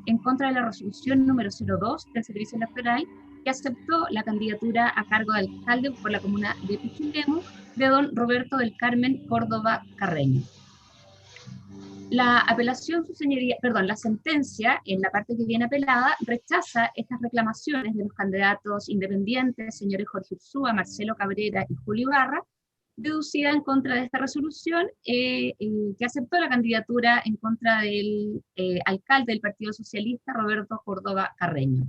en contra de la resolución número 02 del Servicio Electoral, que aceptó la candidatura a cargo de alcalde por la comuna de Pichilemu de don Roberto del Carmen Córdoba Carreño. La apelación, su señoría, perdón, la sentencia, en la parte que viene apelada, rechaza estas reclamaciones de los candidatos independientes, señores Jorge Ursúa, Marcelo Cabrera y Julio Ibarra, deducida en contra de esta resolución, que aceptó la candidatura en contra del alcalde del Partido Socialista, Roberto Córdoba Carreño.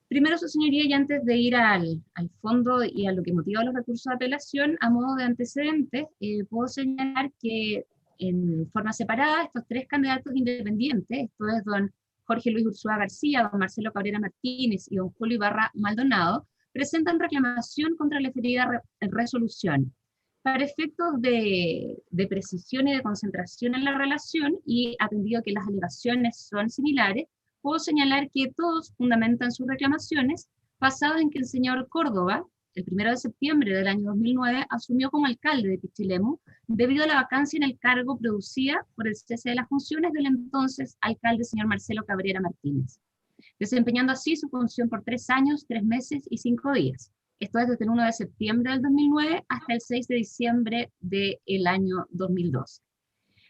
Primero, su señoría, y antes de ir al fondo y a lo que motiva los recursos de apelación, a modo de antecedentes, puedo señalar que en forma separada, estos tres candidatos independientes, esto es don Jorge Luis Ursúa García, don Marcelo Cabrera Martínez y don Julio Ibarra Maldonado, presentan reclamación contra la referida resolución. Para efectos de precisión y de concentración en la relación, y atendido que las alegaciones son similares, puedo señalar que todos fundamentan sus reclamaciones basadas en que el señor Córdoba, el 1 de septiembre del año 2009, asumió como alcalde de Pichilemu debido a la vacancia en el cargo producida por el cese de las funciones del entonces alcalde señor Marcelo Cabrera Martínez, desempeñando así su función por 3 años, 3 meses y 5 días. Esto es desde el 1 de septiembre del 2009 hasta el 6 de diciembre del año 2012.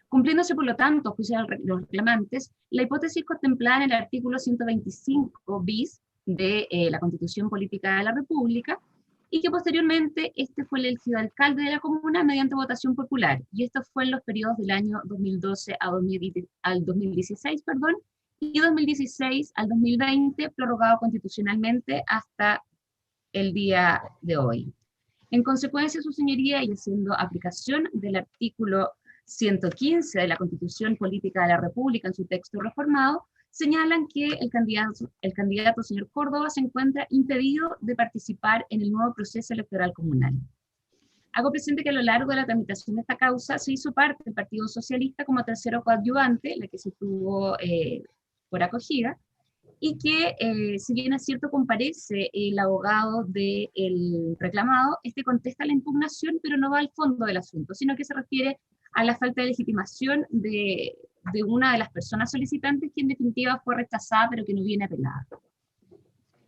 Cumpliéndose, por lo tanto, a juicio de los reclamantes, la hipótesis contemplada en el artículo 125 bis de la Constitución Política de la República, y que posteriormente este fue el elegido alcalde de la comuna mediante votación popular, y esto fue en los periodos del año 2012 al 2016, y 2016 al 2020, prorrogado constitucionalmente hasta el día de hoy. En consecuencia, su señoría, y haciendo aplicación del artículo 115 de la Constitución Política de la República en su texto reformado, señalan que el candidato señor Córdoba se encuentra impedido de participar en el nuevo proceso electoral comunal. Hago presente que a lo largo de la tramitación de esta causa se hizo parte del Partido Socialista como tercero coadyuvante, la que se tuvo por acogida, y que, si bien es cierto, comparece el abogado del reclamado, este contesta la impugnación, pero no va al fondo del asunto, sino que se refiere a la falta de legitimación de una de las personas solicitantes, que en definitiva fue rechazada, pero que no viene apelada.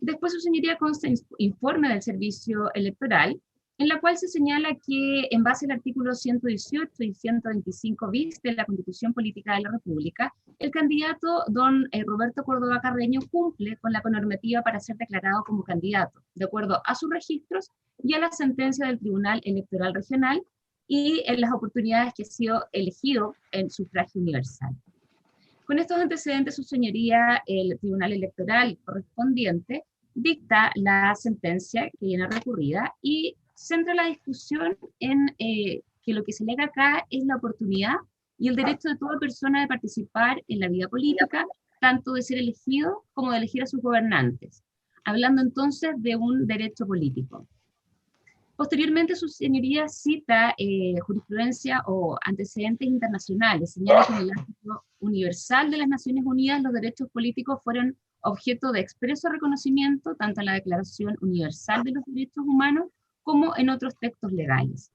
Después, su señoría, consta informe del Servicio Electoral, en la cual se señala que, en base al artículo 118 y 125 bis de la Constitución Política de la República, el candidato don Roberto Córdoba Carreño cumple con la normativa para ser declarado como candidato, de acuerdo a sus registros y a la sentencia del Tribunal Electoral Regional, y en las oportunidades que ha sido elegido en sufragio universal. Con estos antecedentes, su señoría, el Tribunal Electoral correspondiente dicta la sentencia que viene recurrida y centra la discusión en que lo que se alega acá es la oportunidad y el derecho de toda persona de participar en la vida política, tanto de ser elegido como de elegir a sus gobernantes, hablando entonces de un derecho político. Posteriormente, su señoría cita jurisprudencia o antecedentes internacionales, señala que en el ámbito universal de las Naciones Unidas los derechos políticos fueron objeto de expreso reconocimiento tanto en la Declaración Universal de los Derechos Humanos como en otros textos legales.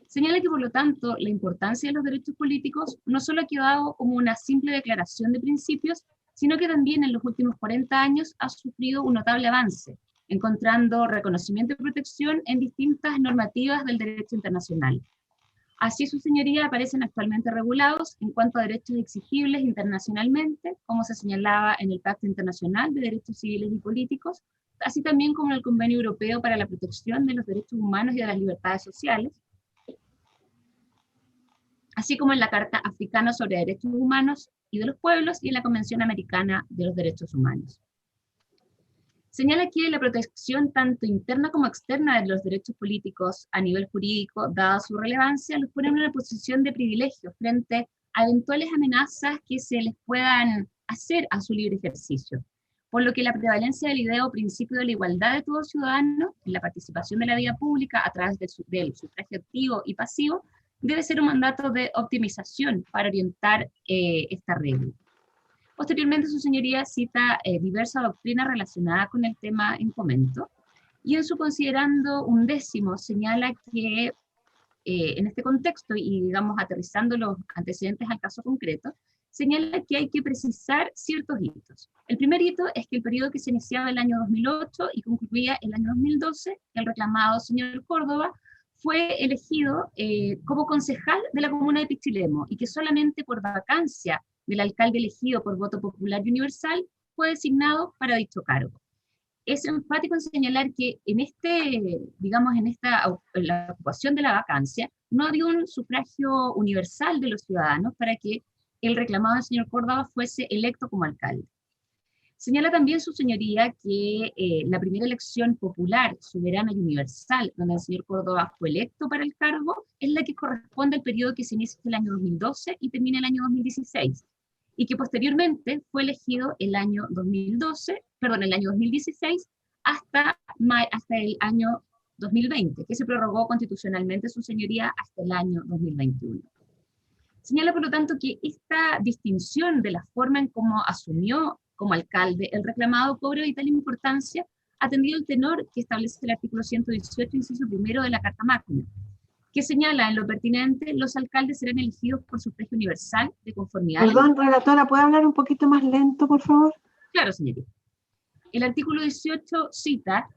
Señala que, por lo tanto, la importancia de los derechos políticos no solo ha quedado como una simple declaración de principios, sino que también en los últimos 40 años ha sufrido un notable avance, encontrando reconocimiento y protección en distintas normativas del derecho internacional. Así, su señoría, aparecen actualmente regulados en cuanto a derechos exigibles internacionalmente, como se señalaba en el Pacto Internacional de Derechos Civiles y Políticos, así también como en el Convenio Europeo para la Protección de los Derechos Humanos y de las Libertades Sociales, así como en la Carta Africana sobre Derechos Humanos y de los Pueblos y en la Convención Americana de los Derechos Humanos. Señala que la protección tanto interna como externa de los derechos políticos a nivel jurídico, dada su relevancia, los pone en una posición de privilegio frente a eventuales amenazas que se les puedan hacer a su libre ejercicio, por lo que la prevalencia del idea o principio de la igualdad de todo ciudadano en la participación de la vida pública a través del sufragio activo y pasivo debe ser un mandato de optimización para orientar esta regla. Posteriormente, su señoría cita diversas doctrinas relacionadas con el tema en comento, y en su considerando 11 señala que en este contexto, y digamos aterrizando los antecedentes al caso concreto, señala que hay que precisar ciertos hitos. El primer hito es que el periodo que se iniciaba el año 2008 y concluía el año 2012, el reclamado señor Córdoba fue elegido como concejal de la comuna de Pichilemu, y que solamente por vacancia del alcalde elegido por voto popular y universal fue designado para dicho cargo. Es enfático en señalar que en digamos, en la ocupación de la vacancia, no había un sufragio universal de los ciudadanos para que el reclamado señor Córdoba fuese electo como alcalde. Señala también su señoría que la primera elección popular, soberana y universal, donde el señor Córdoba fue electo para el cargo, es la que corresponde al periodo que se inicia el año 2012 y termina el año 2016, y que posteriormente fue elegido el año 2016 hasta el año 2020, que se prorrogó constitucionalmente su señoría hasta el año 2021. Señala, por lo tanto, que esta distinción de la forma en cómo asumió como alcalde el reclamado cobra vital importancia, atendido el tenor que establece el artículo 118, inciso primero de la Carta Magna, que señala en lo pertinente: los alcaldes serán elegidos por sufragio universal de conformidad. Perdón, relatora, ¿puede hablar un poquito más lento, por favor? Claro, señorita. El artículo 18 cita: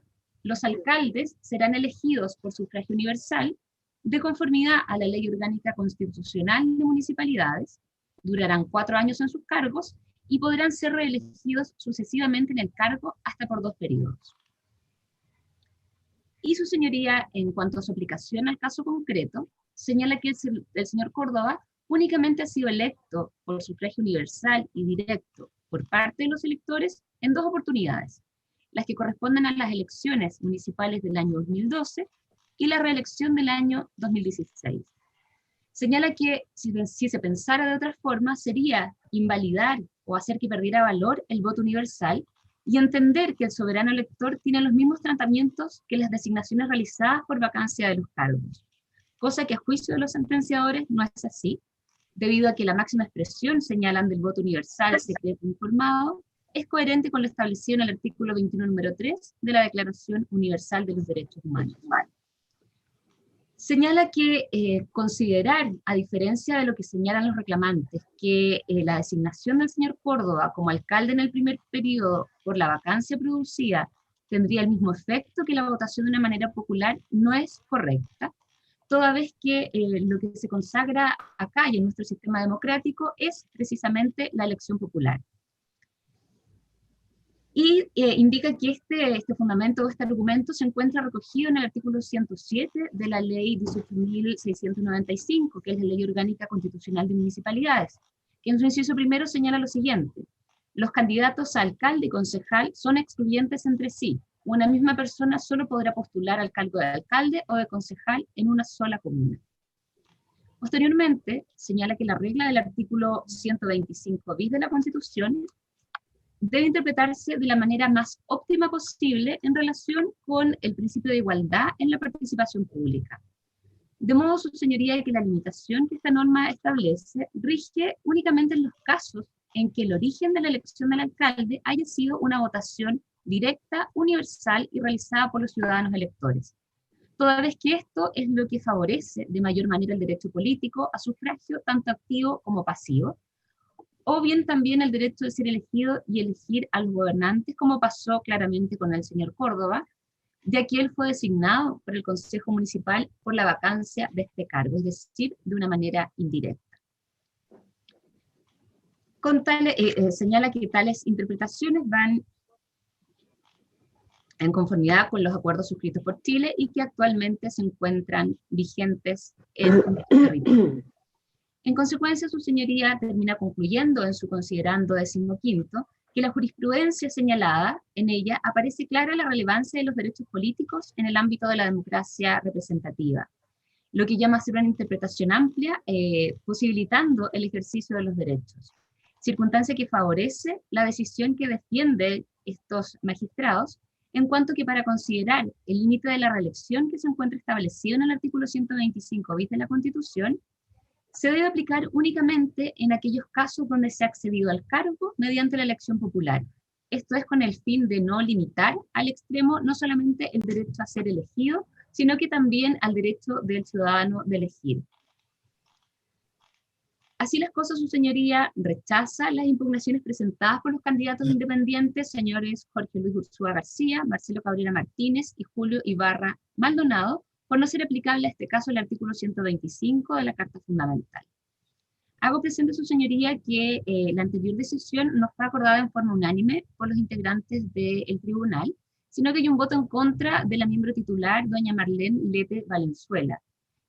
los alcaldes serán elegidos por sufragio universal de conformidad a la Ley Orgánica Constitucional de Municipalidades, durarán 4 años en sus cargos y podrán ser reelegidos sucesivamente en el cargo hasta por 2 periodos. Y su señoría, en cuanto a su aplicación al caso concreto, señala que el señor Córdoba únicamente ha sido electo por sufragio universal y directo por parte de los electores en 2 oportunidades, las que corresponden a las elecciones municipales del año 2012 y la reelección del año 2016. Señala que si se pensara de otra forma, sería invalidar o hacer que perdiera valor el voto universal, y entender que el soberano elector tiene los mismos tratamientos que las designaciones realizadas por vacancia de los cargos, cosa que a juicio de los sentenciadores no es así, debido a que la máxima expresión, señalan, del voto universal secreto informado es coherente con lo establecido en el artículo 21, número 3 de la Declaración Universal de los Derechos Humanos. Señala que considerar, a diferencia de lo que señalan los reclamantes, que la designación del señor Córdoba como alcalde en el primer periodo por la vacancia producida tendría el mismo efecto que la votación de una manera popular, no es correcta, toda vez que lo que se consagra acá y en nuestro sistema democrático es precisamente la elección popular. Y indica que este fundamento o este argumento se encuentra recogido en el artículo 107 de la ley 18.695, que es la Ley Orgánica Constitucional de Municipalidades, que en su inciso primero señala lo siguiente: los candidatos a alcalde y concejal son excluyentes entre sí. Una misma persona solo podrá postular al cargo de alcalde o de concejal en una sola comuna. Posteriormente, señala que la regla del artículo 125 bis de la Constitución debe interpretarse de la manera más óptima posible en relación con el principio de igualdad en la participación pública. De modo, su señoría, que la limitación que esta norma establece rige únicamente en los casos en que el origen de la elección del alcalde haya sido una votación directa, universal y realizada por los ciudadanos electores, toda vez que esto es lo que favorece de mayor manera el derecho político a sufragio, tanto activo como pasivo, o bien también el derecho de ser elegido y elegir a los gobernantes, como pasó claramente con el señor Córdoba, ya que él fue designado por el Consejo Municipal por la vacancia de este cargo, es decir, de una manera indirecta. Señala que tales interpretaciones van en conformidad con los acuerdos suscritos por Chile y que actualmente se encuentran vigentes en el territorio. En consecuencia, su señoría termina concluyendo en su considerando 15º que la jurisprudencia señalada en ella aparece clara la relevancia de los derechos políticos en el ámbito de la democracia representativa, lo que llama a ser una interpretación amplia, posibilitando el ejercicio de los derechos, circunstancia que favorece la decisión que defienden estos magistrados, en cuanto que para considerar el límite de la reelección que se encuentra establecido en el artículo 125 bis de la Constitución, se debe aplicar únicamente en aquellos casos donde se ha accedido al cargo mediante la elección popular. Esto es con el fin de no limitar al extremo no solamente el derecho a ser elegido, sino que también al derecho del ciudadano de elegir. Así las cosas, su señoría rechaza las impugnaciones presentadas por los candidatos independientes, señores Jorge Luis Ursúa García, Marcelo Cabrera Martínez y Julio Ibarra Maldonado, por no ser aplicable a este caso el artículo 125 de la Carta Fundamental. Hago presente, su señoría, que la anterior decisión no fue acordada en forma unánime por los integrantes del tribunal, sino que hay un voto en contra de la miembro titular, doña Marlene Lepe Valenzuela,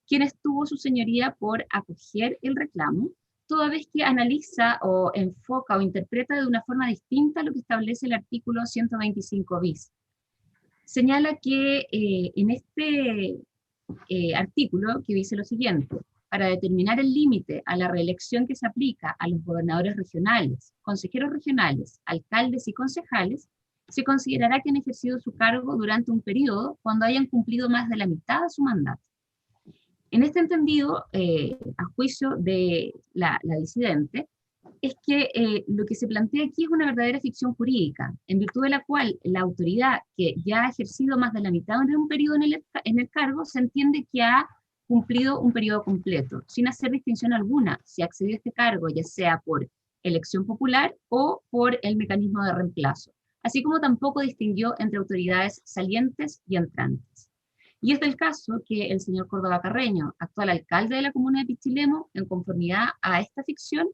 quien estuvo, su señoría, por acoger el reclamo, toda vez que analiza o enfoca o interpreta de una forma distinta lo que establece el artículo 125 bis. Señala que en este artículo, que dice lo siguiente: para determinar el límite a la reelección que se aplica a los gobernadores regionales, consejeros regionales, alcaldes y concejales, se considerará que han ejercido su cargo durante un periodo cuando hayan cumplido más de la mitad de su mandato. En este entendido, a juicio de la disidente, es que lo que se plantea aquí es una verdadera ficción jurídica, en virtud de la cual la autoridad que ya ha ejercido más de la mitad de un periodo en el cargo se entiende que ha cumplido un periodo completo, sin hacer distinción alguna si ha accedido a este cargo, ya sea por elección popular o por el mecanismo de reemplazo, así como tampoco distinguió entre autoridades salientes y entrantes. Y es del caso que el señor Córdoba Carreño, actual alcalde de la comuna de Pichilemu, en conformidad a esta ficción,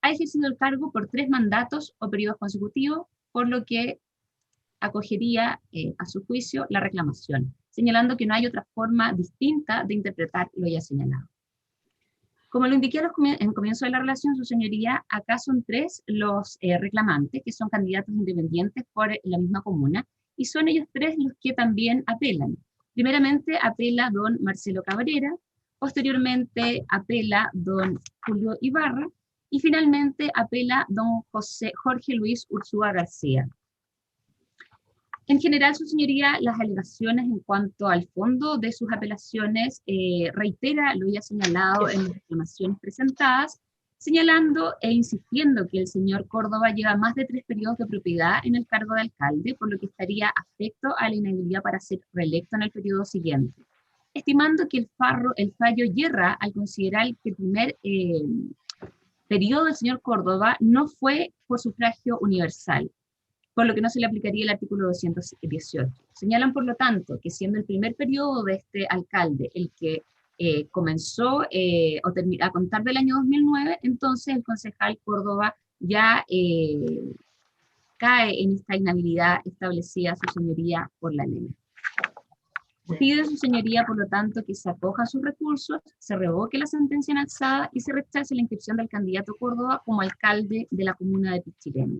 ha ejercido el cargo por 3 mandatos o periodos consecutivos, por lo que acogería a su juicio la reclamación, señalando que no hay otra forma distinta de interpretar lo ya señalado. Como lo indiqué en comienzo de la relación, su señoría, acá son 3 los reclamantes, que son candidatos independientes por la misma comuna, y son ellos 3 los que también apelan. Primeramente apela don Marcelo Cabrera, posteriormente apela don Julio Ibarra, y finalmente apela don Jorge Luis Ursúa García. En general, su señoría, las alegaciones en cuanto al fondo de sus apelaciones reitera lo ya señalado en las reclamaciones presentadas, señalando e insistiendo que el señor Córdoba lleva más de 3 periodos de propiedad en el cargo de alcalde, por lo que estaría afecto a la inhabilidad para ser reelecto en el periodo siguiente, estimando que el fallo yerra al considerar que el primer periodo del señor Córdoba no fue por sufragio universal, por lo que no se le aplicaría el artículo 218. Señalan, por lo tanto, que siendo el primer periodo de este alcalde el que comenzó a contar del año 2009, entonces el concejal Córdoba ya cae en esta inhabilidad establecida, su señoría, por la ley. Pide su señoría, por lo tanto, que se acoja a sus recursos, se revoque la sentencia en alzada y se rechace la inscripción del candidato Córdoba como alcalde de la comuna de Pichilemu.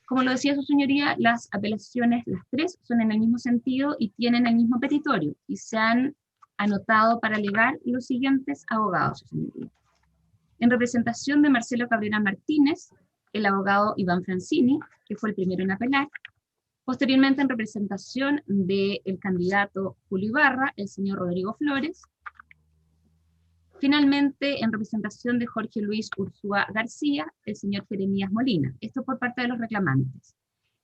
Como lo decía su señoría, las apelaciones, las 3, son en el mismo sentido y tienen el mismo petitorio, y se han anotado para alegar los siguientes abogados, su señoría. En representación de Marcelo Cabrera Martínez, el abogado Iván Francini, que fue el primero en apelar. Posteriormente, en representación del candidato Julio Ibarra, el señor Rodrigo Flores. Finalmente, en representación de Jorge Luis Ursúa García, el señor Jeremías Molina. Esto por parte de los reclamantes.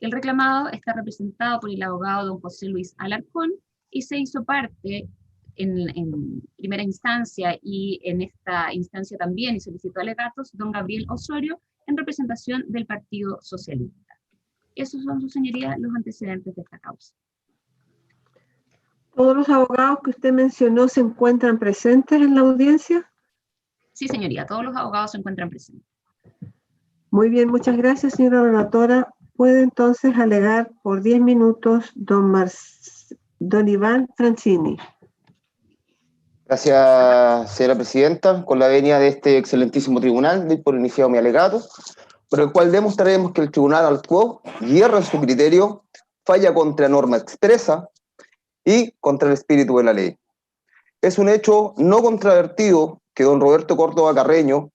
El reclamado está representado por el abogado don José Luis Alarcón y se hizo parte en primera instancia y en esta instancia también, y solicitó alegatos, don Gabriel Osorio, en representación del Partido Socialista. Esos son, su señoría, los antecedentes de esta causa. ¿Todos los abogados que usted mencionó se encuentran presentes en la audiencia? Sí, señoría, todos los abogados se encuentran presentes. Muy bien, muchas gracias, señora relatora. Puede entonces alegar por 10 minutos don Iván Francini. Gracias, señora presidenta. Con la venia de este excelentísimo tribunal, doy por iniciado mi alegato, por el cual demostraremos que el tribunal actuó, hierra en su criterio, falla contra norma expresa y contra el espíritu de la ley. Es un hecho no controvertido que don Roberto Córdoba Carreño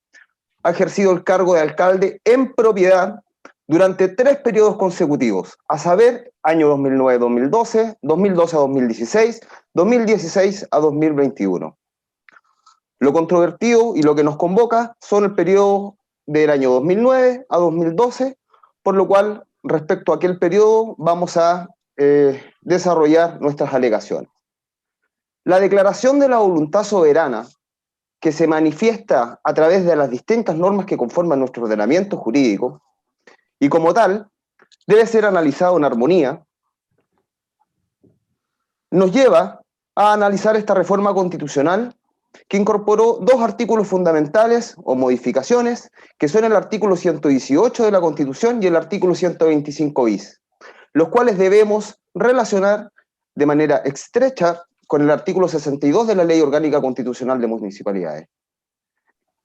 ha ejercido el cargo de alcalde en propiedad durante 3 periodos consecutivos, a saber, año 2009-2012, 2012-2016, 2016 a 2021. Lo controvertido y lo que nos convoca son el periodo del año 2009 a 2012, por lo cual, respecto a aquel periodo, vamos a desarrollar nuestras alegaciones. La declaración de la voluntad soberana que se manifiesta a través de las distintas normas que conforman nuestro ordenamiento jurídico, y como tal, debe ser analizado en armonía, nos lleva a analizar esta reforma constitucional que incorporó dos artículos fundamentales o modificaciones, que son el artículo 118 de la Constitución y el artículo 125 bis, los cuales debemos relacionar de manera estrecha con el artículo 62 de la Ley Orgánica Constitucional de Municipalidades.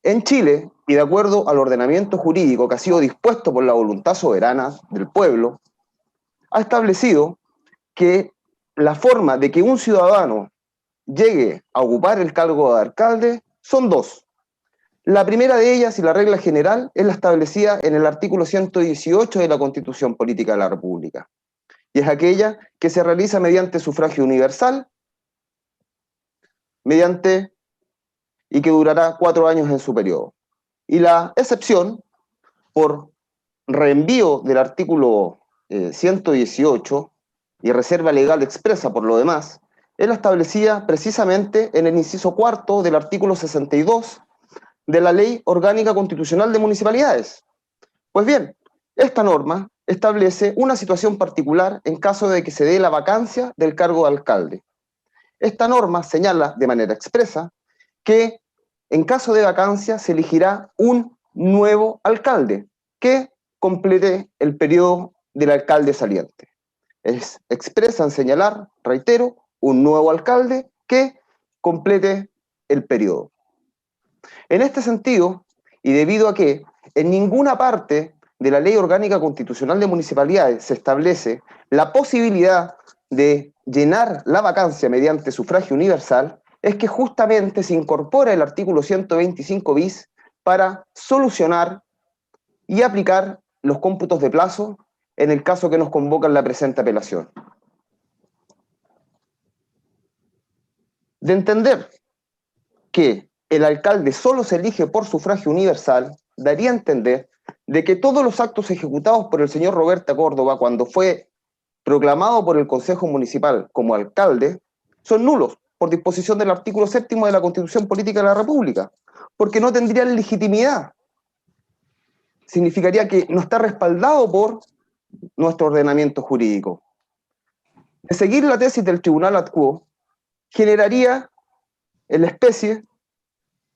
En Chile, y de acuerdo al ordenamiento jurídico que ha sido dispuesto por la voluntad soberana del pueblo, ha establecido que la forma de que un ciudadano llegue a ocupar el cargo de alcalde son dos. La primera de ellas, y la regla general, es la establecida en el artículo 118 de la Constitución Política de la República, y es aquella que se realiza mediante sufragio universal, y que durará 4 años en su periodo. Y la excepción, por reenvío del artículo 118 y reserva legal expresa por lo demás, es la establecida precisamente en el inciso cuarto del artículo 62 de la Ley Orgánica Constitucional de Municipalidades. Pues bien, esta norma establece una situación particular en caso de que se dé la vacancia del cargo de alcalde. Esta norma señala de manera expresa que en caso de vacancia se elegirá un nuevo alcalde que complete el periodo del alcalde saliente. Es expresa en señalar, reitero, un nuevo alcalde que complete el periodo. En este sentido, y debido a que en ninguna parte de la Ley Orgánica Constitucional de Municipalidades se establece la posibilidad de llenar la vacancia mediante sufragio universal, es que justamente se incorpora el artículo 125 bis para solucionar y aplicar los cómputos de plazo en el caso que nos convoca en la presente apelación. De entender que el alcalde solo se elige por sufragio universal, daría a entender de que todos los actos ejecutados por el señor Roberto Córdoba cuando fue proclamado por el Consejo Municipal como alcalde son nulos por disposición del artículo 7º de la Constitución Política de la República, porque no tendrían legitimidad. Significaría que no está respaldado por nuestro ordenamiento jurídico. De seguir la tesis del Tribunal ad quo, generaría en la especie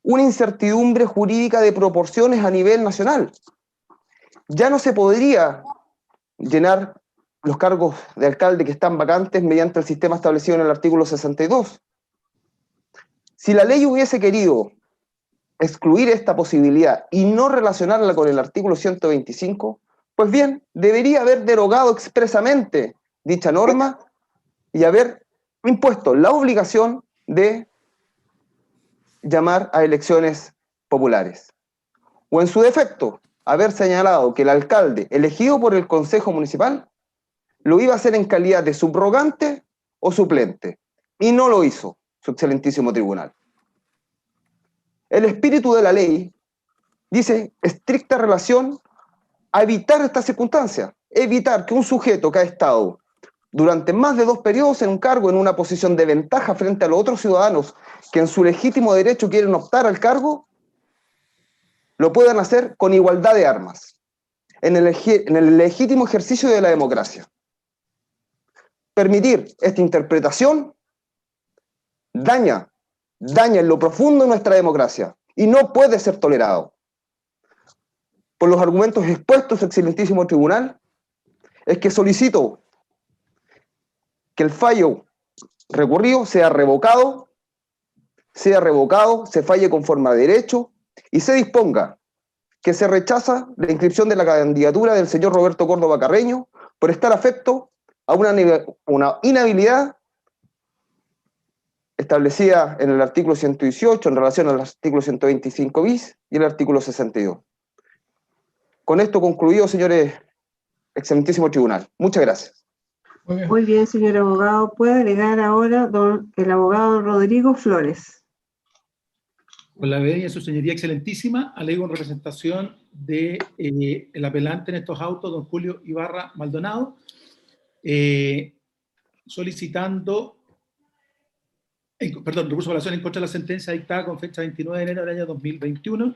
una incertidumbre jurídica de proporciones a nivel nacional. Ya no se podría llenar los cargos de alcalde que están vacantes mediante el sistema establecido en el artículo 62. Si la ley hubiese querido excluir esta posibilidad y no relacionarla con el artículo 125, pues bien, debería haber derogado expresamente dicha norma y haber impuesto la obligación de llamar a elecciones populares. O en su defecto, haber señalado que el alcalde elegido por el Consejo Municipal lo iba a hacer en calidad de subrogante o suplente, y no lo hizo su excelentísimo tribunal. El espíritu de la ley dice estricta relación a evitar esta circunstancia, evitar que un sujeto que ha estado durante más de 2 periodos en un cargo, en una posición de ventaja frente a los otros ciudadanos que en su legítimo derecho quieren optar al cargo, lo puedan hacer con igualdad de armas, en el legítimo ejercicio de la democracia. Permitir esta interpretación daña en lo profundo nuestra democracia y no puede ser tolerado. Por los argumentos expuestos, excelentísimo tribunal, es que solicito que el fallo recurrido sea revocado, se falle conforme a derecho y se disponga que se rechaza la inscripción de la candidatura del señor Roberto Córdoba Carreño por estar afecto a una inhabilidad establecida en el artículo 118 en relación al artículo 125 bis y el artículo 62. Con esto concluido, señores, excelentísimo tribunal. Muchas gracias. Muy bien, señor abogado. Puede alegar ahora el abogado Rodrigo Flores. Con la obediencia de su señoría excelentísima, alego en representación del apelante en estos autos, don Julio Ibarra Maldonado, solicitando recurso de apelación en contra de la sentencia dictada con fecha 29 de enero del año 2021,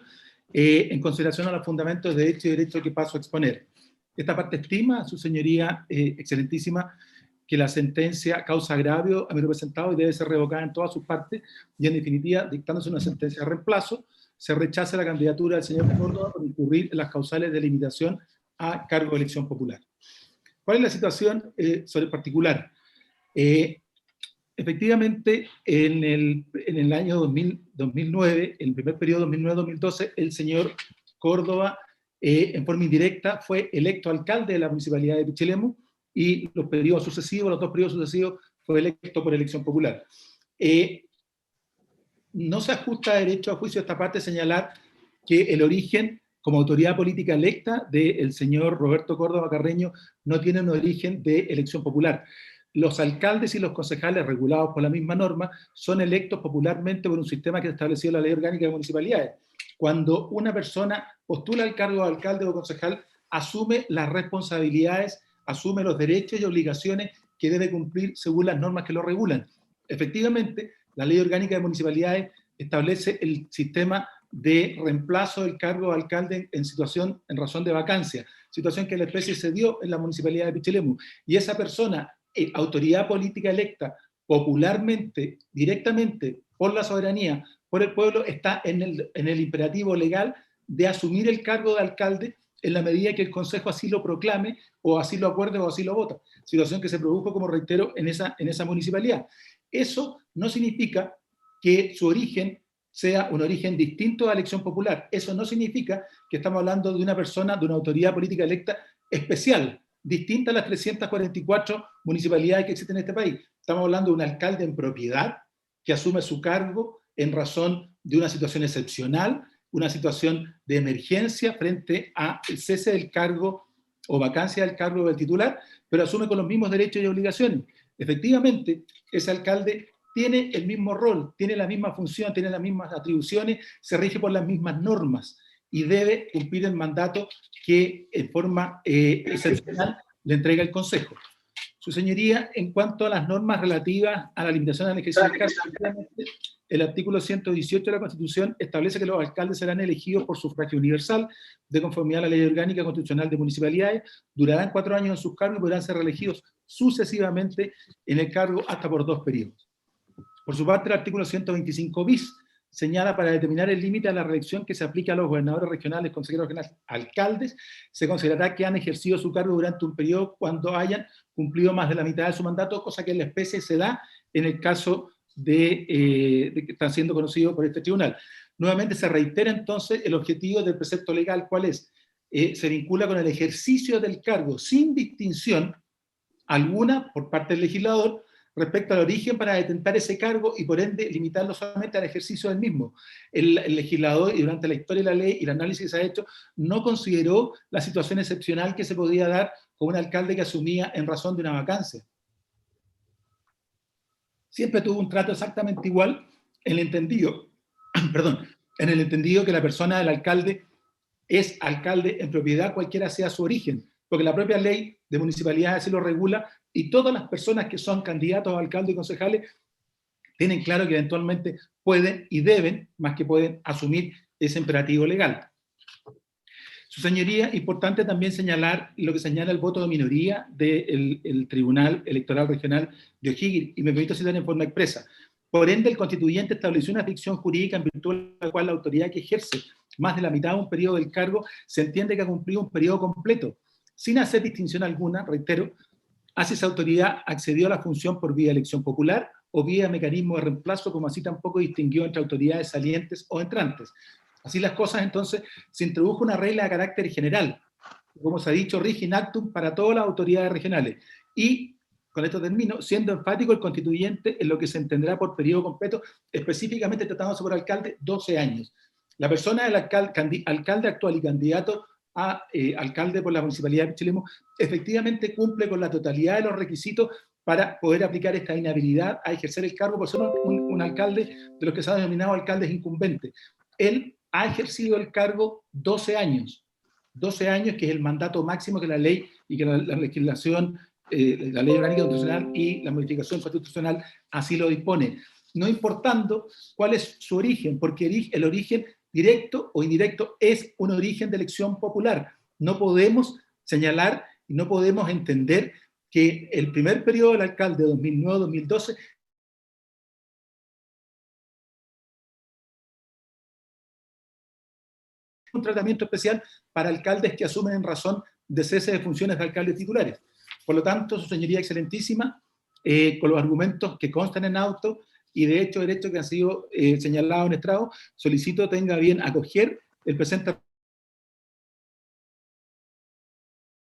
en consideración a los fundamentos de hecho y derecho que paso a exponer. Esta parte estima, su señoría excelentísima, que la sentencia causa agravio a mi representado y debe ser revocada en todas sus partes, y en definitiva, dictándose una sentencia de reemplazo, se rechaza la candidatura del señor Córdoba por incurrir en las causales de limitación a cargo de elección popular. ¿Cuál es la situación sobre el particular? Efectivamente, en el año 2009, en el primer periodo 2009-2012, el señor Córdoba, en forma indirecta, fue electo alcalde de la municipalidad de Pichilemu, y los periodos sucesivos, los 2 periodos sucesivos, fue electo por elección popular. No se ajusta a derecho a juicio esta parte señalar que el origen como autoridad política electa del señor Roberto Córdoba Carreño no tiene un origen de elección popular. Los alcaldes y los concejales regulados por la misma norma son electos popularmente por un sistema que estableció la Ley Orgánica de Municipalidades. Cuando una persona postula el cargo de alcalde o concejal, asume las responsabilidades, asume los derechos y obligaciones que debe cumplir según las normas que lo regulan. Efectivamente, la Ley Orgánica de Municipalidades establece el sistema de reemplazo del cargo de alcalde en razón de vacancia, situación que la especie se dio en la municipalidad de Pichilemu, y esa persona, autoridad política electa popularmente, directamente por la soberanía, por el pueblo, está en el imperativo legal de asumir el cargo de alcalde en la medida que el Consejo así lo proclame, o así lo acuerde, o así lo vota. Situación que se produjo, como reitero, en esa municipalidad. Eso no significa que su origen sea un origen distinto a la elección popular. Eso no significa que estamos hablando de una persona, de una autoridad política electa especial, distinta a las 344 municipalidades que existen en este país. Estamos hablando de un alcalde en propiedad que asume su cargo en razón de una situación excepcional, una situación de emergencia frente al cese del cargo o vacancia del cargo del titular, pero asume con los mismos derechos y obligaciones. Efectivamente, ese alcalde tiene el mismo rol, tiene la misma función, tiene las mismas atribuciones, se rige por las mismas normas y debe cumplir el mandato que en forma excepcional le entrega el Consejo. Su señoría, en cuanto a las normas relativas a la limitación al ejercicio del cargo, el artículo 118 de la Constitución establece que los alcaldes serán elegidos por sufragio universal, de conformidad a la Ley Orgánica Constitucional de Municipalidades, durarán 4 años en sus cargos y podrán ser reelegidos sucesivamente en el cargo hasta por 2 periodos. Por su parte, el artículo 125 bis señala para determinar el límite a la reelección que se aplica a los gobernadores regionales, consejeros regionales, alcaldes, se considerará que han ejercido su cargo durante un periodo cuando hayan cumplido más de la mitad de su mandato, cosa que en la especie se da en el caso de que están siendo conocidos por este tribunal. Nuevamente se reitera entonces el objetivo del precepto legal, ¿cuál es? Se vincula con el ejercicio del cargo sin distinción alguna por parte del legislador respecto al origen para detentar ese cargo y por ende limitarlo solamente al ejercicio del mismo. El legislador, y durante la historia de la ley y el análisis que se ha hecho, no consideró la situación excepcional que se podía dar con un alcalde que asumía en razón de una vacancia. Siempre tuvo un trato exactamente igual en el entendido, en el entendido que la persona del alcalde es alcalde en propiedad, cualquiera sea su origen, porque la propia ley de municipalidades así lo regula, y todas las personas que son candidatos a alcalde y concejales tienen claro que eventualmente pueden y deben, más que pueden, asumir ese imperativo legal. Su señoría, importante también señalar lo que señala el voto de minoría del Tribunal Electoral Regional de O'Higgins, y me permito citar en forma expresa. Por ende, el constituyente estableció una ficción jurídica en virtud de la cual la autoridad que ejerce más de la mitad de un periodo del cargo se entiende que ha cumplido un periodo completo, sin hacer distinción alguna, reitero, hace esa autoridad accedió a la función por vía de elección popular o vía mecanismo de reemplazo, como así tampoco distinguió entre autoridades salientes o entrantes. Así las cosas, entonces, se introdujo una regla de carácter general, como se ha dicho, rige in actum para todas las autoridades regionales. Y, con esto termino, siendo enfático el constituyente en lo que se entenderá por periodo completo, específicamente tratándose por alcalde 12 años. La persona del alcalde actual y candidato a alcalde por la municipalidad de Pichilemu efectivamente cumple con la totalidad de los requisitos para poder aplicar esta inhabilidad a ejercer el cargo por ser un alcalde de los que se han denominado alcaldes incumbentes. Él ha ejercido el cargo 12 años, que es el mandato máximo que la ley y que la legislación, la ley orgánica constitucional y la modificación constitucional así lo dispone. no importando cuál es su origen, porque el origen directo o indirecto es un origen de elección popular. No podemos señalar y no podemos entender que el primer periodo del alcalde, 2009-2012, un tratamiento especial para alcaldes que asumen en razón de cese de funciones de alcaldes titulares. Por lo tanto, su señoría excelentísima, con los argumentos que constan en auto y de hecho derechos que han sido señalados en estrado, solicito tenga bien acoger el presente,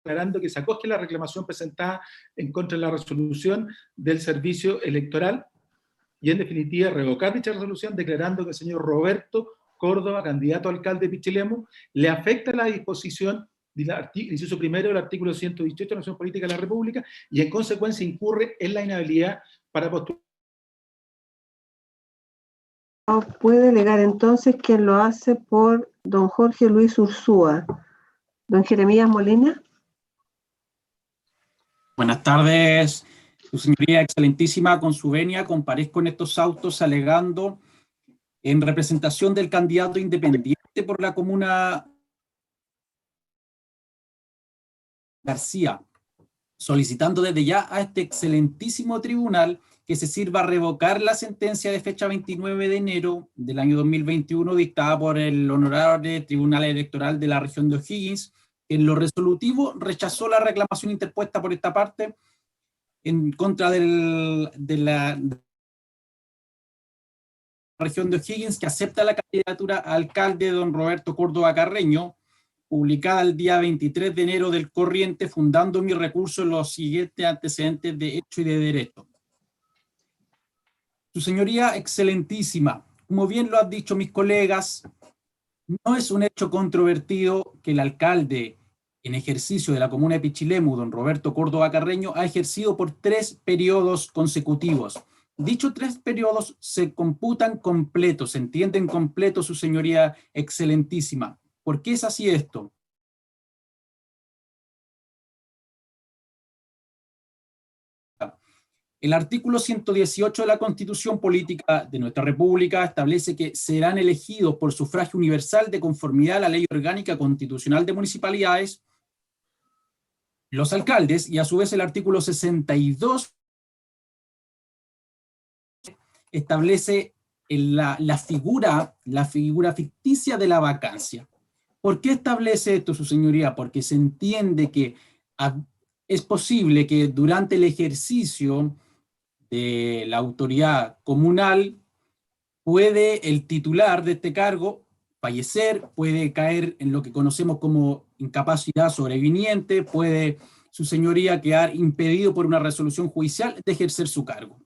aclarando que se acoge la reclamación presentada en contra de la resolución del servicio electoral y en definitiva revocar dicha resolución declarando que el señor Roberto Córdoba, candidato a alcalde de Pichilemu, le afecta la disposición del inciso primero del artículo 118 de la Constitución Política de la República y en consecuencia incurre en la inhabilidad para postular. Puede alegar entonces quien lo hace por don Jorge Luis Ursúa. Don Jeremías Molina. Buenas tardes, su señoría excelentísima, con su venia comparezco en estos autos alegando en representación del candidato independiente por la comuna García, solicitando desde ya a este excelentísimo tribunal que se sirva a revocar la sentencia de fecha 29 de enero del año 2021 dictada por el Honorable Tribunal Electoral de la región de O'Higgins, que en lo resolutivo rechazó la reclamación interpuesta por esta parte en contra de la región de O'Higgins, que acepta la candidatura a alcalde de don Roberto Córdoba Carreño, publicada el día 23 de enero del corriente, fundando mi recurso en los siguientes antecedentes de hecho y de derecho. Su señoría excelentísima, como bien lo han dicho mis colegas, no es un hecho controvertido que el alcalde en ejercicio de la comuna de Pichilemu, don Roberto Córdoba Carreño, ha ejercido por 3 periodos consecutivos. Dichos 3 periodos se computan completos, se entienden completos, su señoría excelentísima. ¿Por qué es así esto? El artículo 118 de la Constitución Política de nuestra República establece que serán elegidos por sufragio universal de conformidad a la Ley Orgánica Constitucional de Municipalidades los alcaldes, y a su vez el artículo 62 establece la figura ficticia de la vacancia. ¿Por qué establece esto, su señoría? Porque se entiende que es posible que durante el ejercicio de la autoridad comunal puede el titular de este cargo fallecer, puede caer en lo que conocemos como incapacidad sobreviniente, puede su señoría quedar impedido por una resolución judicial de ejercer su cargo.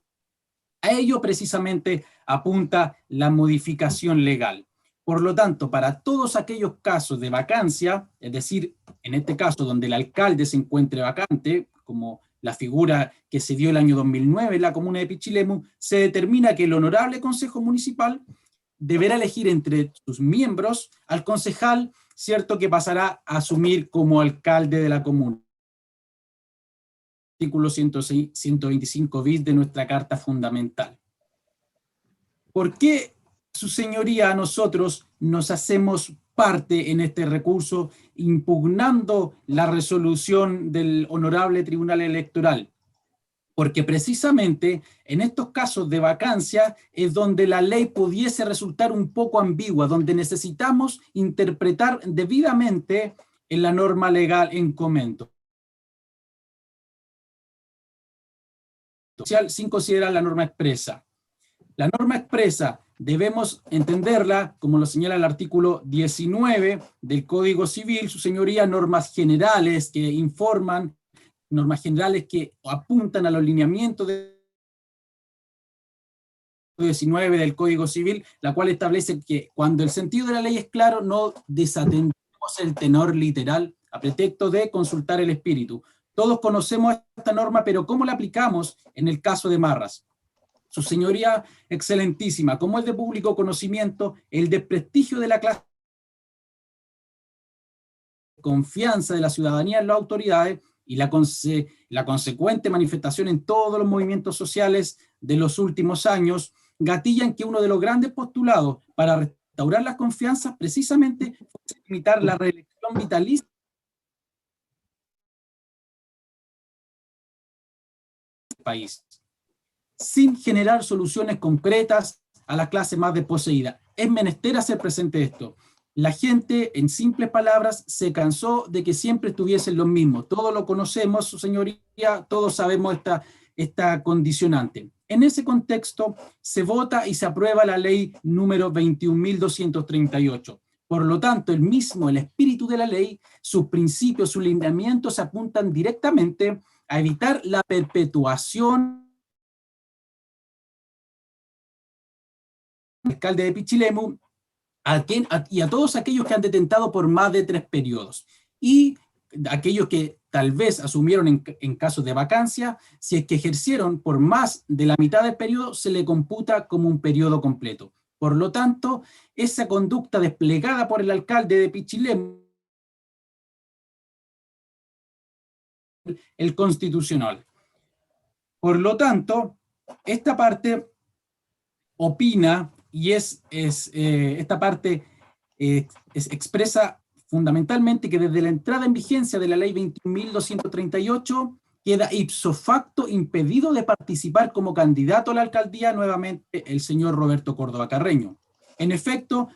A ello precisamente apunta la modificación legal. Por lo tanto, para todos aquellos casos de vacancia, es decir, en este caso donde el alcalde se encuentre vacante, como la figura que se dio el año 2009 en la comuna de Pichilemu, se determina que el Honorable Consejo Municipal deberá elegir entre sus miembros al concejal, cierto, que pasará a asumir como alcalde de la comuna. Artículo 125 bis de nuestra Carta Fundamental. ¿Por qué, su señoría, nosotros nos hacemos parte en este recurso impugnando la resolución del Honorable Tribunal Electoral? Porque precisamente en estos casos de vacancia es donde la ley pudiese resultar un poco ambigua, donde necesitamos interpretar debidamente en la norma legal en comento, sin considerar la norma expresa. La norma expresa debemos entenderla, como lo señala el artículo 19 del Código Civil, su señoría, normas generales que informan, normas generales que apuntan a los lineamientos de 19 del Código Civil, la cual establece que cuando el sentido de la ley es claro, no desatendemos el tenor literal a pretexto de consultar el espíritu. Todos conocemos esta norma, pero ¿cómo la aplicamos en el caso de Marras? Su señoría excelentísima, como es de público conocimiento, el desprestigio de la clase, confianza de la ciudadanía en las autoridades y la consecuente manifestación en todos los movimientos sociales de los últimos años gatillan que uno de los grandes postulados para restaurar la confianza precisamente fue limitar la reelección vitalicia del país, sin generar soluciones concretas a la clase más desposeída. Es menester hacer presente esto. La gente, en simples palabras, se cansó de que siempre estuviesen los mismos. Todos lo conocemos, su señoría, todos sabemos esta condicionante. En ese contexto, se vota y se aprueba la ley número 21.238. Por lo tanto, el espíritu de la ley, sus principios, sus lineamientos apuntan directamente a evitar la perpetuación del alcalde de Pichilemu y a todos aquellos que han detentado por más de 3 periodos. Y aquellos que tal vez asumieron en casos de vacancia, si es que ejercieron por más de la mitad del periodo, se le computa como un periodo completo. Por lo tanto, esa conducta desplegada por el alcalde de Pichilemu, el constitucional. Por lo tanto, esta parte opina y esta parte expresa fundamentalmente que desde la entrada en vigencia de la ley 21.238 queda ipso facto impedido de participar como candidato a la alcaldía nuevamente el señor Roberto Córdoba Carreño. En efecto,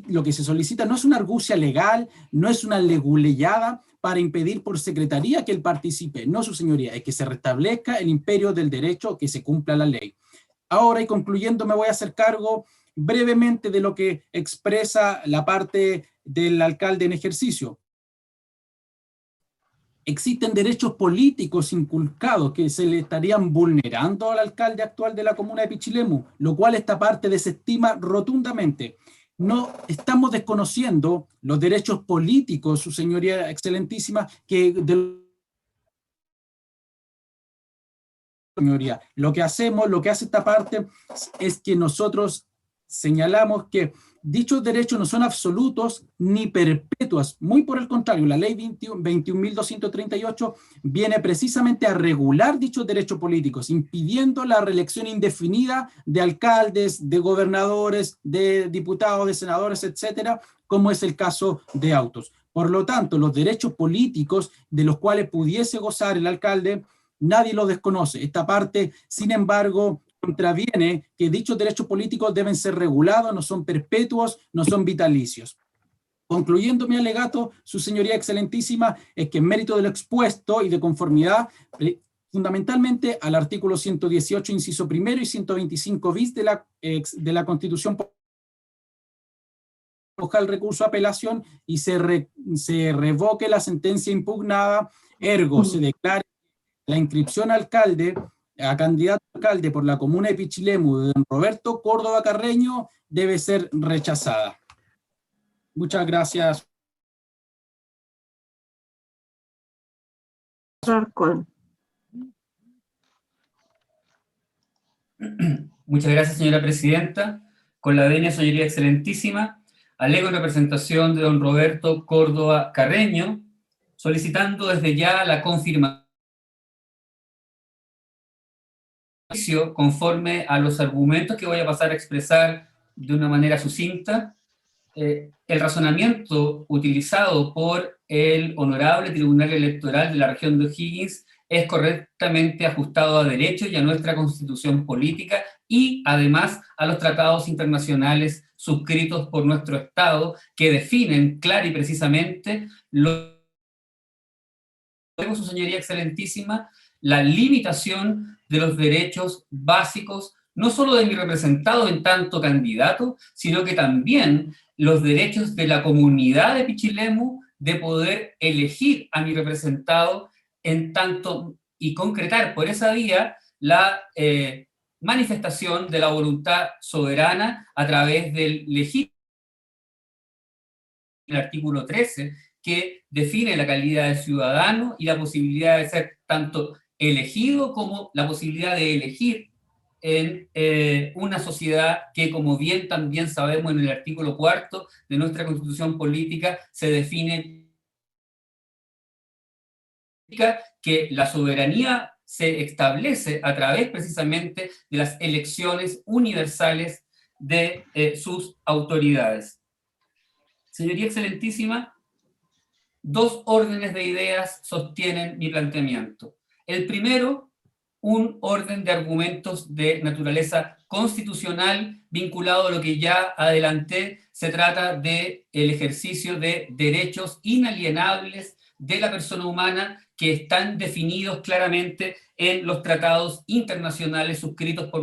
lo que se solicita no es una argucia legal, no es una leguleyada para impedir por secretaría que él participe. No, su señoría, es que se restablezca el imperio del derecho, que se cumpla la ley. Ahora, y concluyendo, me voy a hacer cargo brevemente de lo que expresa la parte del alcalde en ejercicio. Existen derechos políticos inculcados que se le estarían vulnerando al alcalde actual de la comuna de Pichilemu, lo cual esta parte desestima rotundamente. No estamos desconociendo los derechos políticos, su señoría excelentísima, señoría. Lo que hace esta parte es que nosotros señalamos que dichos derechos no son absolutos ni perpetuos, muy por el contrario, la ley 21.238 viene precisamente a regular dichos derechos políticos, impidiendo la reelección indefinida de alcaldes, de gobernadores, de diputados, de senadores, etcétera, como es el caso de Autos. Por lo tanto, los derechos políticos de los cuales pudiese gozar el alcalde, nadie lo desconoce. Esta parte, sin embargo, contraviene que dichos derechos políticos deben ser regulados, no son perpetuos, no son vitalicios. Concluyendo mi alegato, su señoría excelentísima, es que en mérito de lo expuesto y de conformidad fundamentalmente al artículo 118, inciso primero, y 125 bis de la Constitución, el recurso de apelación y se revoque la sentencia impugnada, ergo se declare la inscripción a candidato a alcalde por la comuna de Pichilemu de don Roberto Córdoba Carreño debe ser rechazada. Muchas gracias. Muchas gracias, señora presidenta. Con la venia, señoría excelentísima, alego en representación de don Roberto Córdoba Carreño, solicitando desde ya la confirmación conforme a los argumentos que voy a pasar a expresar de una manera sucinta. El razonamiento utilizado por el Honorable Tribunal Electoral de la región de O'Higgins es correctamente ajustado a derecho y a nuestra Constitución política y además a los tratados internacionales suscritos por nuestro Estado que definen clara y precisamente su señoría excelentísima, la limitación de los derechos básicos, no solo de mi representado en tanto candidato, sino que también los derechos de la comunidad de Pichilemu de poder elegir a mi representado en tanto y concretar por esa vía la manifestación de la voluntad soberana a través del legítimo el artículo 13, que define la calidad de ciudadano y la posibilidad de ser tanto elegido como la posibilidad de elegir en una sociedad que, como bien también sabemos en el artículo 4 de nuestra Constitución política, se define que la soberanía se establece a través precisamente de las elecciones universales de sus autoridades. Señoría excelentísima, dos órdenes de ideas sostienen mi planteamiento. El primero, un orden de argumentos de naturaleza constitucional vinculado a lo que ya adelanté. Se trata del ejercicio de derechos inalienables de la persona humana que están definidos claramente en los tratados internacionales suscritos por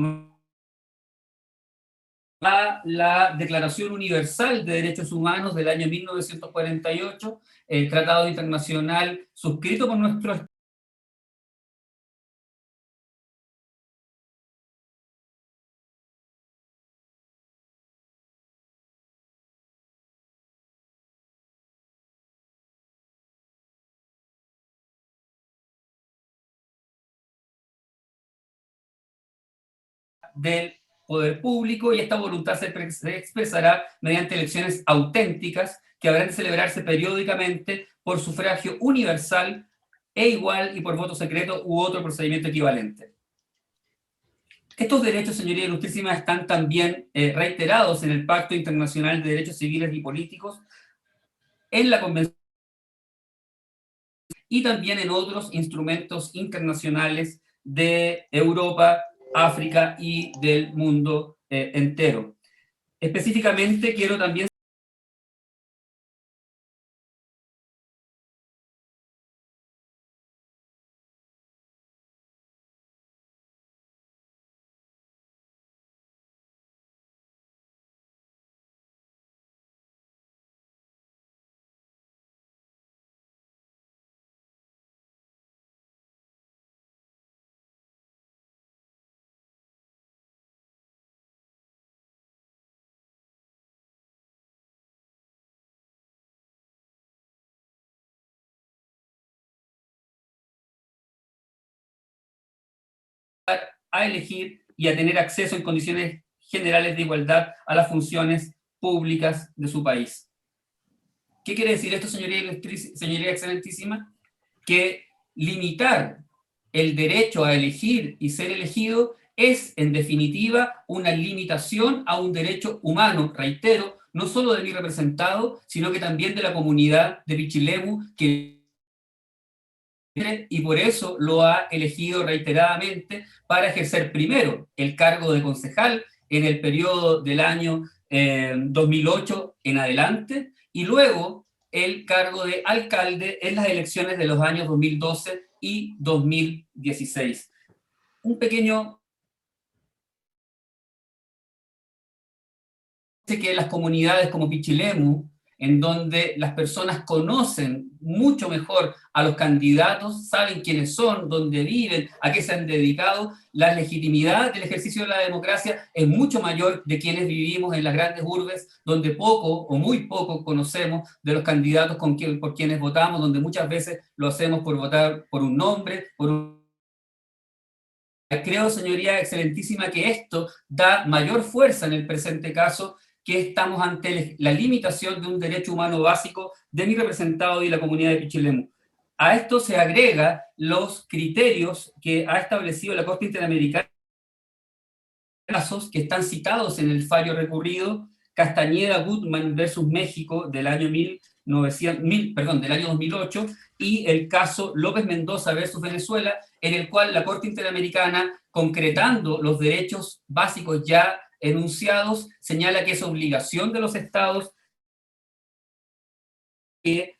la Declaración Universal de Derechos Humanos del año 1948, el tratado internacional suscrito por nuestro del poder público, y esta voluntad se expresará mediante elecciones auténticas que habrán de celebrarse periódicamente por sufragio universal e igual y por voto secreto u otro procedimiento equivalente. Estos derechos, señoría ilustrísima, están también reiterados en el Pacto Internacional de Derechos Civiles y Políticos, en la Convención y también en otros instrumentos internacionales de Europa, África y del mundo entero. Específicamente quiero también a elegir y a tener acceso en condiciones generales de igualdad a las funciones públicas de su país. ¿Qué quiere decir esto, señoría excelentísima? Que limitar el derecho a elegir y ser elegido es, en definitiva, una limitación a un derecho humano, reitero, no solo de mi representado, sino que también de la comunidad de Pichilemu, que y por eso lo ha elegido reiteradamente para ejercer primero el cargo de concejal en el periodo del año 2008 en adelante, y luego el cargo de alcalde en las elecciones de los años 2012 y 2016. Un pequeño... que las comunidades como Pichilemu, en donde las personas conocen mucho mejor a los candidatos, saben quiénes son, dónde viven, a qué se han dedicado, la legitimidad del ejercicio de la democracia es mucho mayor de quienes vivimos en las grandes urbes, donde poco o muy poco conocemos de los candidatos por quienes votamos, donde muchas veces lo hacemos por votar por un nombre, por un... Creo, señoría excelentísima, que esto da mayor fuerza en el presente caso, que estamos ante la limitación de un derecho humano básico de mi representado y la comunidad de Pichilemu. A esto se agrega los criterios que ha establecido la Corte Interamericana, casos que están citados en el fallo recurrido, Castañeda-Gutman versus México del año 2008, y el caso López Mendoza versus Venezuela, en el cual la Corte Interamericana, concretando los derechos básicos ya enunciados, señala que es obligación de los estados que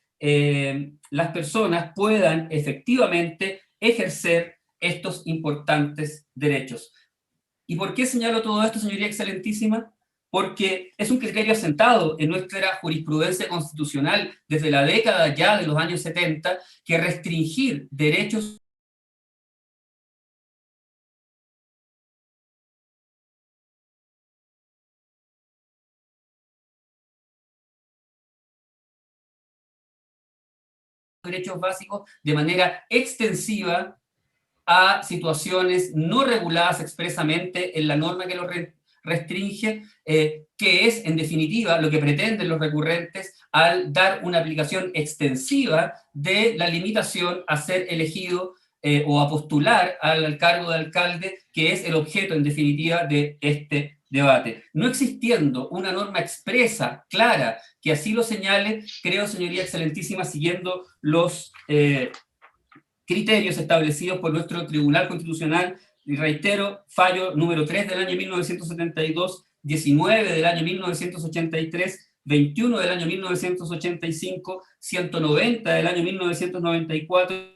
las personas puedan efectivamente ejercer estos importantes derechos. ¿Y por qué señalo todo esto, señoría excelentísima? Porque es un criterio asentado en nuestra jurisprudencia constitucional desde la década ya de los años 70, que restringir derechos básicos de manera extensiva a situaciones no reguladas expresamente en la norma que lo restringe, que es, en definitiva, lo que pretenden los recurrentes al dar una aplicación extensiva de la limitación a ser elegido o a postular al cargo de alcalde, que es el objeto, en definitiva, de este debate. No existiendo una norma expresa, clara, que así lo señale, creo, señoría excelentísima, siguiendo los criterios establecidos por nuestro Tribunal Constitucional, y reitero, fallo número 3 del año 1972, 19 del año 1983, 21 del año 1985, 190 del año 1994,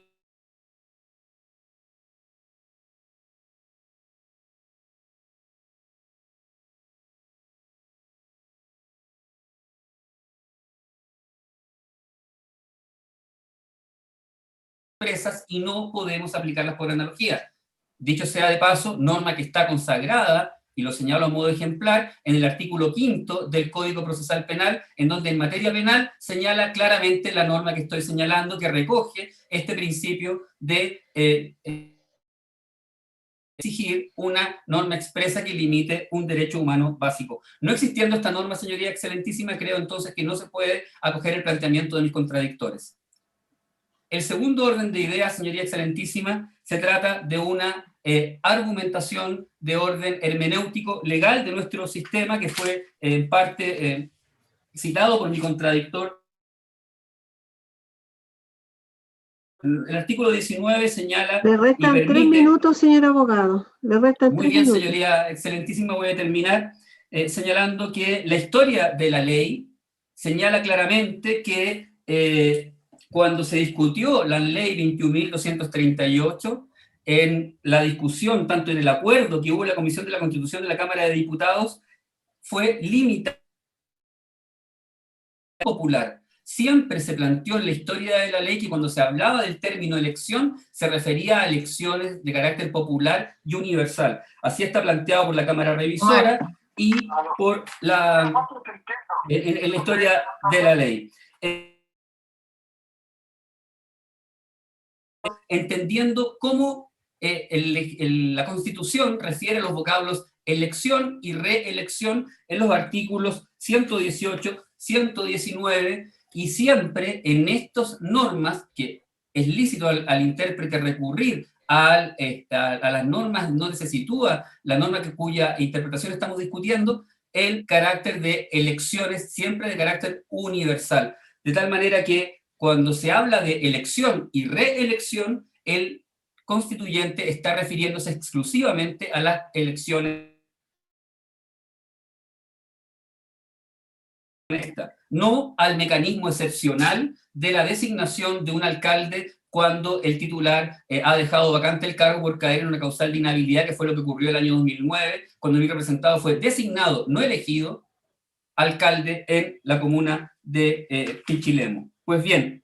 empresas, y no podemos aplicarlas por analogía. Dicho sea de paso, norma que está consagrada, y lo señalo a modo ejemplar, en el artículo 5 del Código Procesal Penal, en donde en materia penal señala claramente la norma que estoy señalando, que recoge este principio de exigir una norma expresa que limite un derecho humano básico. No existiendo esta norma, señoría excelentísima, creo entonces que no se puede acoger el planteamiento de mis contradictores. El segundo orden de ideas, señoría excelentísima, se trata de una argumentación de orden hermenéutico legal de nuestro sistema, que fue en parte citado por mi contradictor. El artículo 19 señala Le y restan permite... 3 minutos, señor abogado. Le restan Muy 3 bien, minutos. señoría excelentísima, voy a terminar señalando que la historia de la ley señala claramente que cuando se discutió la ley 21.238, en la discusión, tanto en el acuerdo que hubo en la Comisión de la Constitución de la Cámara de Diputados, fue limitada popular. Siempre se planteó en la historia de la ley que cuando se hablaba del término elección, se refería a elecciones de carácter popular y universal. Así está planteado por la Cámara Revisora y por en la historia de la ley. Entendiendo cómo la Constitución refiere a los vocablos elección y reelección en los artículos 118, 119, y siempre en estas normas, que es lícito al intérprete recurrir a las normas donde se sitúa la norma cuya interpretación estamos discutiendo, el carácter de elecciones siempre de carácter universal. De tal manera que cuando se habla de elección y reelección, el constituyente está refiriéndose exclusivamente a las elecciones, no al mecanismo excepcional de la designación de un alcalde cuando el titular ha dejado vacante el cargo por caer en una causal de inhabilidad, que fue lo que ocurrió el año 2009, cuando mi representado fue designado, no elegido, alcalde en la comuna de Pichilemu. Pues bien,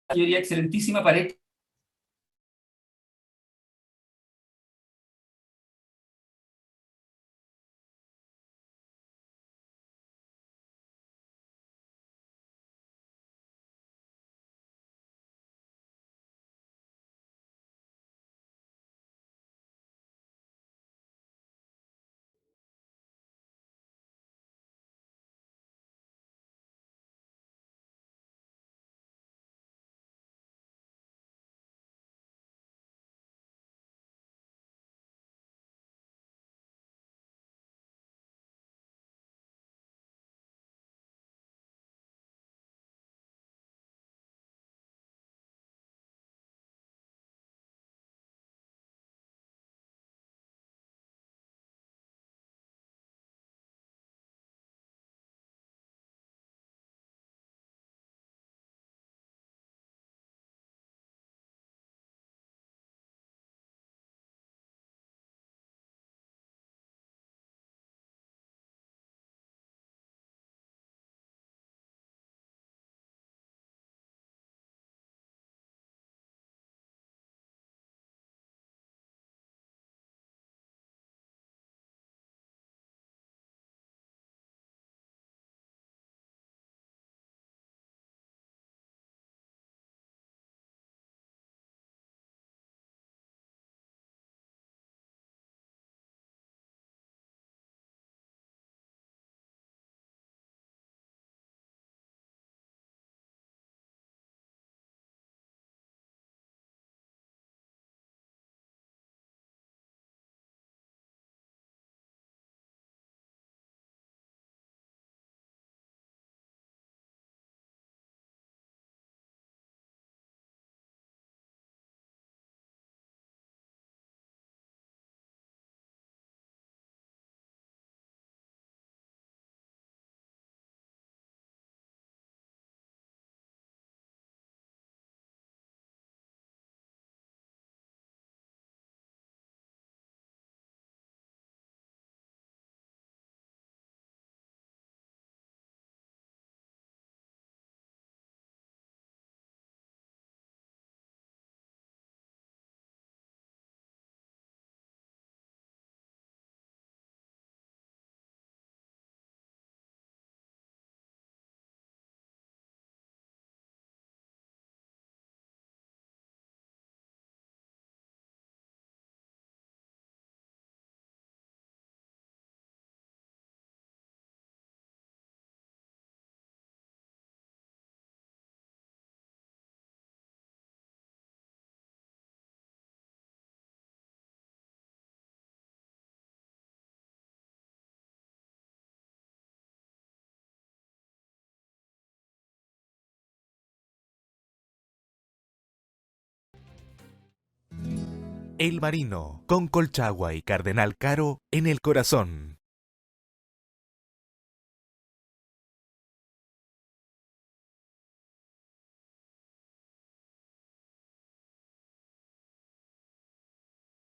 señoría excelentísima, para El Marino, con Colchagua y Cardenal Caro en el corazón.